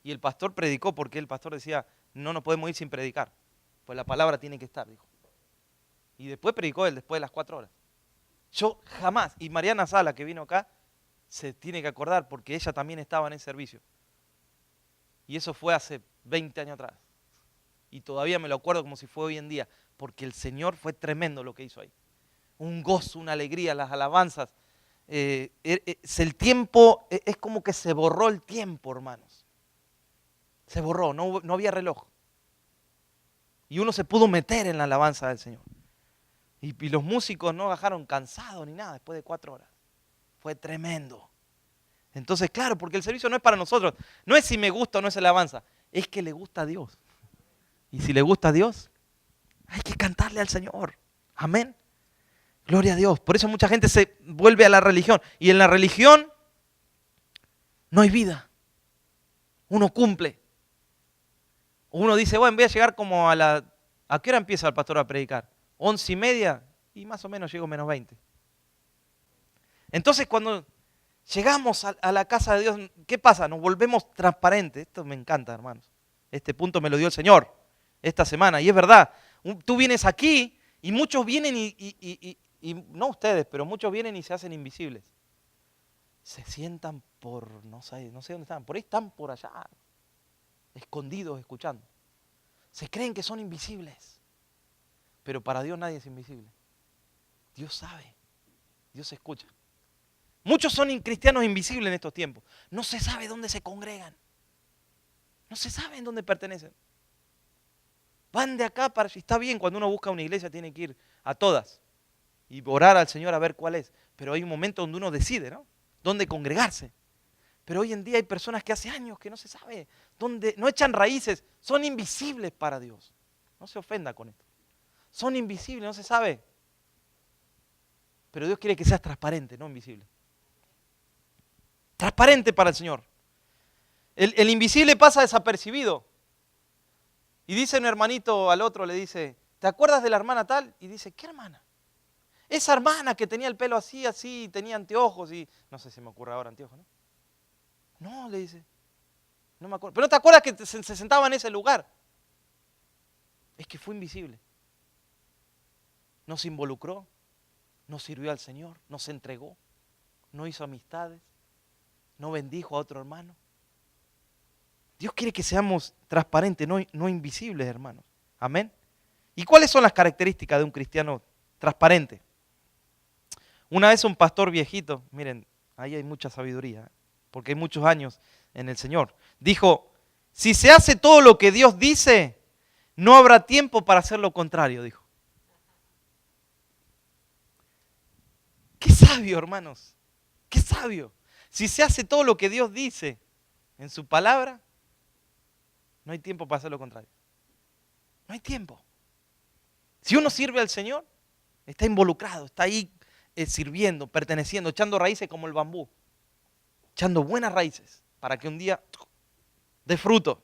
Y el pastor predicó porque el pastor decía, no nos podemos ir sin predicar, pues la palabra tiene que estar, dijo. Y después predicó él, después de las 4 horas. Yo jamás, y Mariana Sala, que vino acá, se tiene que acordar porque ella también estaba en ese servicio. Y eso fue hace 20 años atrás. Y todavía me lo acuerdo como si fue hoy en día, porque el Señor fue tremendo lo que hizo ahí. Un gozo, una alegría, las alabanzas. El tiempo, es como que se borró el tiempo, hermanos. Se borró, no había reloj. Y uno se pudo meter en la alabanza del Señor. Y los músicos no bajaron cansados ni nada después de 4 horas. Fue tremendo. Entonces, claro, porque el servicio no es para nosotros. No es si me gusta o no es alabanza. Es que le gusta a Dios. Y si le gusta a Dios, hay que cantarle al Señor. Amén. Gloria a Dios. Por eso mucha gente se vuelve a la religión. Y en la religión no hay vida. Uno cumple. Uno dice, bueno, voy a llegar como ¿a qué hora empieza el pastor a predicar? 11:30, y más o menos llego menos 20. Entonces cuando llegamos a la casa de Dios, ¿qué pasa? Nos volvemos transparentes. Esto me encanta, hermanos. Este punto me lo dio el Señor esta semana. Y es verdad, tú vienes aquí y muchos vienen y no ustedes, pero muchos vienen y se hacen invisibles. Se sientan no sé dónde están, por ahí están por allá, escondidos escuchando. Se creen que son invisibles. Pero para Dios nadie es invisible. Dios sabe, Dios escucha. Muchos son cristianos invisibles en estos tiempos. No se sabe dónde se congregan. No se sabe en dónde pertenecen. Van de acá para allá. Está bien, cuando uno busca una iglesia tiene que ir a todas y orar al Señor a ver cuál es. Pero hay un momento donde uno decide, ¿no? Dónde congregarse. Pero hoy en día hay personas que hace años que no se sabe dónde, no echan raíces, son invisibles para Dios. No se ofenda con esto. Son invisibles, no se sabe. Pero Dios quiere que seas transparente, no invisible. Transparente para el Señor. El invisible pasa desapercibido. Y dice un hermanito al otro, le dice, ¿te acuerdas de la hermana tal? Y dice, ¿qué hermana? Esa hermana que tenía el pelo así, así, tenía anteojos y... No sé si me ocurre ahora anteojos, ¿no? No, le dice, no me acuerdo. ¿Pero no te acuerdas que se sentaba en ese lugar? Es que fue invisible. No se involucró, no sirvió al Señor, no se entregó, no hizo amistades, no bendijo a otro hermano. Dios quiere que seamos transparentes, no invisibles, hermanos. Amén. ¿Y cuáles son las características de un cristiano transparente? Una vez un pastor viejito, miren, ahí hay mucha sabiduría, porque hay muchos años en el Señor, dijo, si se hace todo lo que Dios dice, no habrá tiempo para hacer lo contrario, dijo. Qué sabio, hermanos, qué sabio. Si se hace todo lo que Dios dice en su palabra, no hay tiempo para hacer lo contrario. No hay tiempo. Si uno sirve al Señor, está involucrado, está ahí sirviendo, perteneciendo, echando raíces como el bambú, echando buenas raíces para que un día dé fruto.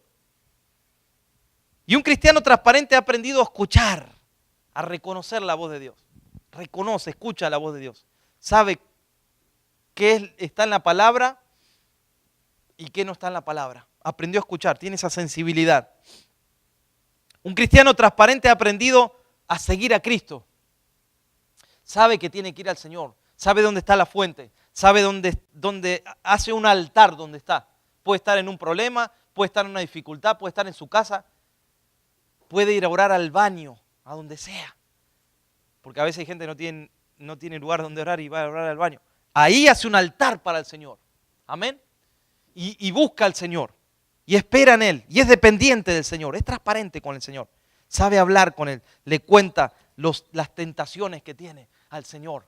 Y un cristiano transparente ha aprendido a escuchar, a reconocer la voz de Dios. Reconoce, escucha la voz de Dios. Sabe qué está en la palabra y qué no está en la palabra. Aprendió a escuchar, tiene esa sensibilidad. Un cristiano transparente ha aprendido a seguir a Cristo. Sabe que tiene que ir al Señor, sabe dónde está la fuente, sabe dónde hace un altar donde está. Puede estar en un problema, puede estar en una dificultad, puede estar en su casa, puede ir a orar al baño, a donde sea. Porque a veces hay gente que no tiene lugar donde orar y va a orar al baño. Ahí hace un altar para el Señor. Amén. Y busca al Señor. Y espera en Él. Y es dependiente del Señor. Es transparente con el Señor. Sabe hablar con Él. Le cuenta las tentaciones que tiene al Señor.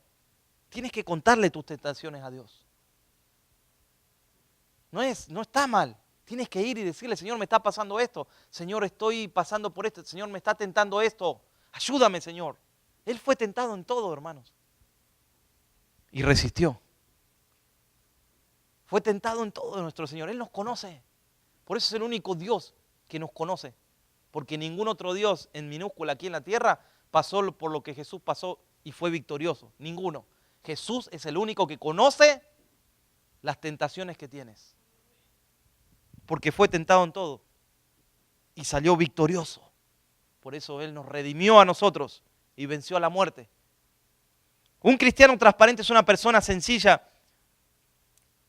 Tienes que contarle tus tentaciones a Dios. No está mal. Tienes que ir y decirle, Señor, me está pasando esto. Señor, estoy pasando por esto. Señor, me está tentando esto. Ayúdame, Señor. Él fue tentado en todo, hermanos. Y resistió. Fue tentado en todo nuestro Señor. Él nos conoce. Por eso es el único Dios que nos conoce. Porque ningún otro Dios en minúscula aquí en la tierra pasó por lo que Jesús pasó y fue victorioso. Ninguno. Jesús es el único que conoce las tentaciones que tienes. Porque fue tentado en todo. Y salió victorioso. Por eso Él nos redimió a nosotros y venció a la muerte. Un cristiano transparente es una persona sencilla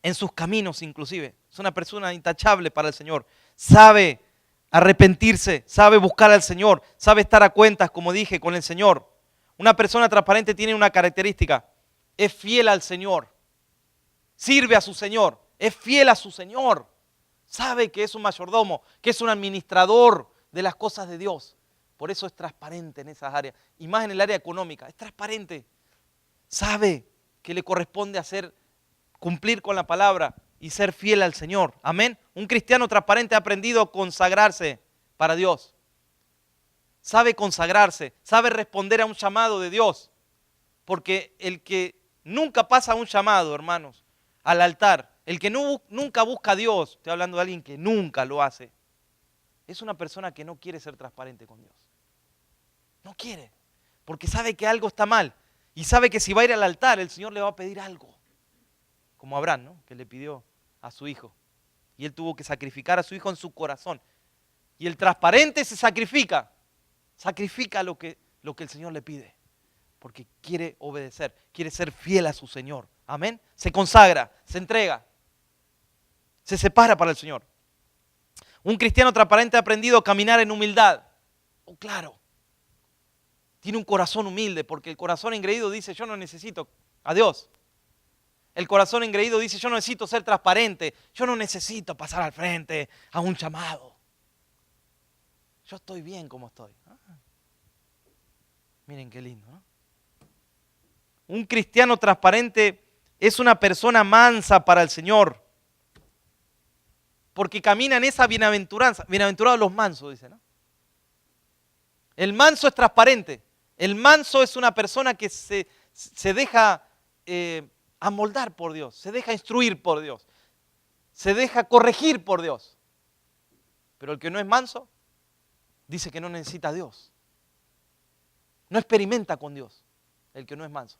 en sus caminos inclusive. Es una persona intachable para el Señor. Sabe arrepentirse, sabe buscar al Señor, sabe estar a cuentas, como dije, con el Señor. Una persona transparente tiene una característica. Es fiel al Señor. Sirve a su Señor. Es fiel a su Señor. Sabe que es un mayordomo, que es un administrador de las cosas de Dios. Por eso es transparente en esas áreas. Y más en el área económica. Es transparente. Sabe que le corresponde cumplir con la palabra y ser fiel al Señor. Amén. Un cristiano transparente ha aprendido a consagrarse para Dios. Sabe consagrarse, sabe responder a un llamado de Dios. Porque el que nunca pasa un llamado, hermanos, al altar, el que nunca busca a Dios, estoy hablando de alguien que nunca lo hace, es una persona que no quiere ser transparente con Dios. No quiere, porque sabe que algo está mal y sabe que si va a ir al altar, el Señor le va a pedir algo. Como Abraham, ¿no? Que le pidió a su hijo. Y él tuvo que sacrificar a su hijo en su corazón. Y el transparente se sacrifica. Sacrifica lo que el Señor le pide. Porque quiere obedecer, quiere ser fiel a su Señor. Amén. Se consagra, se entrega. Se separa para el Señor. Un cristiano transparente ha aprendido a caminar en humildad. Oh, claro. Tiene un corazón humilde porque el corazón engreído dice, yo no necesito a Dios. El corazón engreído dice, yo no necesito ser transparente, yo no necesito pasar al frente a un llamado. Yo estoy bien como estoy. Miren qué lindo, ¿no? Un cristiano transparente es una persona mansa para el Señor. Porque camina en esa bienaventuranza. Bienaventurados los mansos, dice, ¿no? El manso es transparente. El manso es una persona que se deja amoldar por Dios, se deja instruir por Dios, se deja corregir por Dios. Pero el que no es manso, dice que no necesita a Dios. No experimenta con Dios, el que no es manso.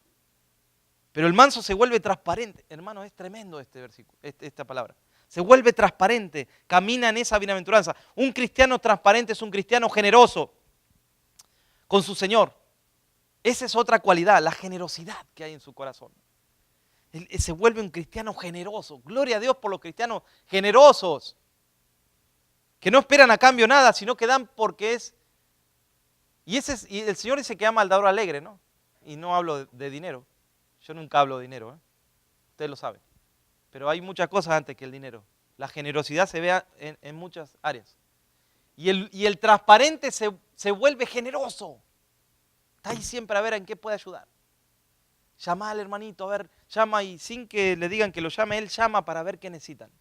Pero el manso se vuelve transparente. Hermano, es tremendo este versículo, esta palabra. Se vuelve transparente, camina en esa bienaventuranza. Un cristiano transparente es un cristiano generoso con su Señor. Esa es otra cualidad, la generosidad que hay en su corazón. Él se vuelve un cristiano generoso. Gloria a Dios por los cristianos generosos. Que no esperan a cambio nada, sino que dan porque es. Y el Señor dice que ama al dador alegre, ¿no? Y no hablo de dinero. Yo nunca hablo de dinero, ¿eh? Ustedes lo saben. Pero hay muchas cosas antes que el dinero. La generosidad se ve en muchas áreas. Y el transparente se vuelve generoso. Está ahí siempre a ver en qué puede ayudar. Llama al hermanito, a ver, llama y sin que le digan que lo llame, él llama para ver qué necesitan.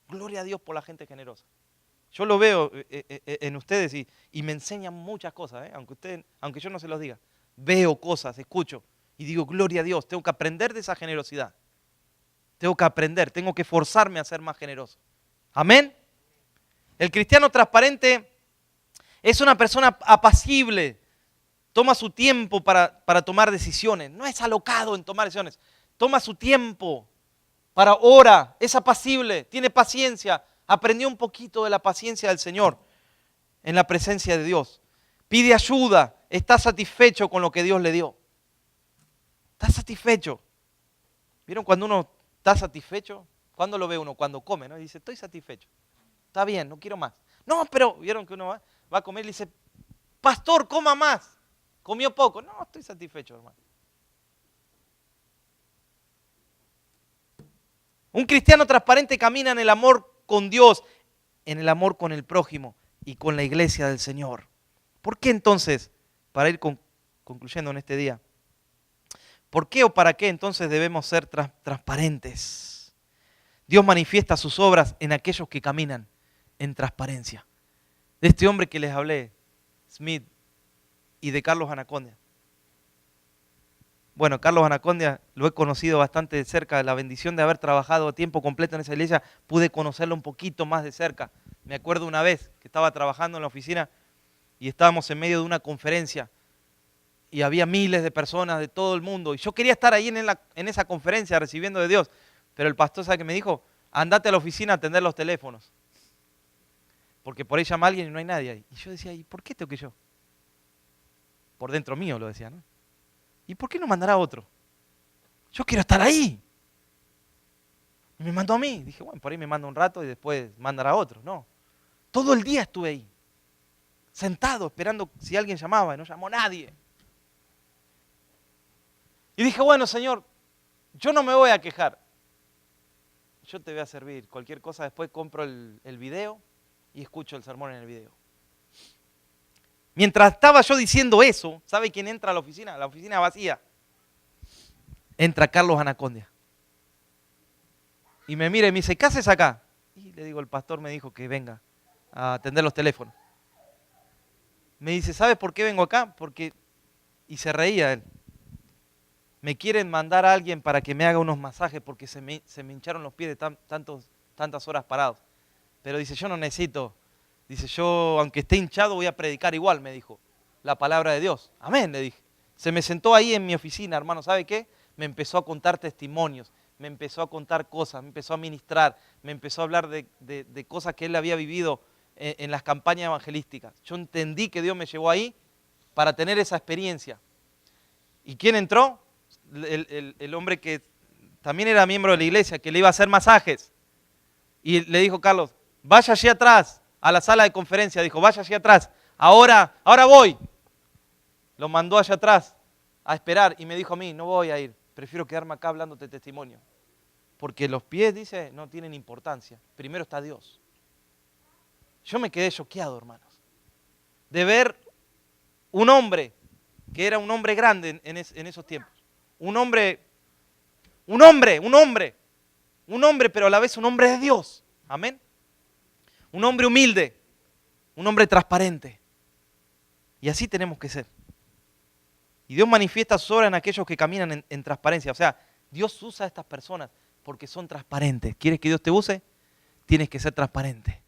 Gloria a Dios por la gente generosa. Yo lo veo en ustedes y me enseñan muchas cosas, aunque yo no se los diga. Veo cosas, escucho Y digo, gloria a Dios, tengo que aprender de esa generosidad. Tengo que aprender, tengo que forzarme a ser más generoso. Amén. El cristiano transparente es una persona apacible. Toma su tiempo para tomar decisiones. No es alocado en tomar decisiones. Toma su tiempo para orar. Es apacible, tiene paciencia. Aprendió un poquito de la paciencia del Señor en la presencia de Dios. Pide ayuda. Está satisfecho con lo que Dios le dio. Está satisfecho. ¿Vieron cuando uno está satisfecho? ¿Cuándo lo ve uno? Cuando come, ¿no? Y dice, estoy satisfecho. Está bien, no quiero más. No, pero ¿vieron que uno va a comer y le dice, pastor, coma más? Comió poco. No, estoy satisfecho, hermano. Un cristiano transparente camina en el amor con Dios, en el amor con el prójimo y con la iglesia del Señor. ¿Por qué entonces, para ir concluyendo en este día, por qué o para qué entonces debemos ser transparentes? Dios manifiesta sus obras en aquellos que caminan en transparencia. De este hombre que les hablé, Smith, y de Carlos Anacondia. Bueno, Carlos Anacondia lo he conocido bastante de cerca, la bendición de haber trabajado a tiempo completo en esa iglesia, pude conocerlo un poquito más de cerca. Me acuerdo una vez que estaba trabajando en la oficina y estábamos en medio de una conferencia y había miles de personas de todo el mundo y yo quería estar ahí en esa conferencia recibiendo de Dios, pero el pastor, ¿sabe qué me dijo? Andate a la oficina a atender los teléfonos, porque por ahí llama alguien y no hay nadie ahí. Y yo decía, ¿y por qué tengo que yo? Por dentro mío lo decía, ¿no? ¿Y por qué no mandará a otro? Yo quiero estar ahí. Y me mandó a mí. Dije, bueno, por ahí me manda un rato y después mandará a otro. No. Todo el día estuve ahí, sentado, esperando si alguien llamaba y no llamó nadie. Y dije, bueno, Señor, yo no me voy a quejar. Yo te voy a servir. Cualquier cosa después compro el video y escucho el sermón en el video. Mientras estaba yo diciendo eso, ¿sabe quién entra a la oficina? La oficina vacía. Entra Carlos Anacondia. Y me mira y me dice, ¿qué haces acá? Y le digo, el pastor me dijo que venga a atender los teléfonos. Me dice, ¿sabes por qué vengo acá? Porque, y se reía él, me quieren mandar a alguien para que me haga unos masajes porque se me hincharon los pies de tantas horas parados. Pero dice, yo no necesito. Dice, yo aunque esté hinchado voy a predicar igual, me dijo, la palabra de Dios. Amén, le dije. Se me sentó ahí en mi oficina, hermano, ¿sabe qué? Me empezó a contar testimonios, me empezó a contar cosas, me empezó a ministrar, me empezó a hablar de cosas que él había vivido en las campañas evangelísticas. Yo entendí que Dios me llevó ahí para tener esa experiencia. ¿Y quién entró? El hombre que también era miembro de la iglesia, que le iba a hacer masajes. Y le dijo, Carlos, vaya allí atrás, a la sala de conferencia, dijo, vaya allí atrás, ahora voy. Lo mandó allá atrás a esperar y me dijo a mí, no voy a ir, prefiero quedarme acá hablándote testimonio. Porque los pies, dice, no tienen importancia, primero está Dios. Yo me quedé choqueado, hermanos, de ver un hombre, que era un hombre grande en esos tiempos, un hombre, pero a la vez un hombre de Dios, amén. Un hombre humilde, un hombre transparente. Y así tenemos que ser. Y Dios manifiesta su obra en aquellos que caminan en transparencia. O sea, Dios usa a estas personas porque son transparentes. ¿Quieres que Dios te use? Tienes que ser transparente.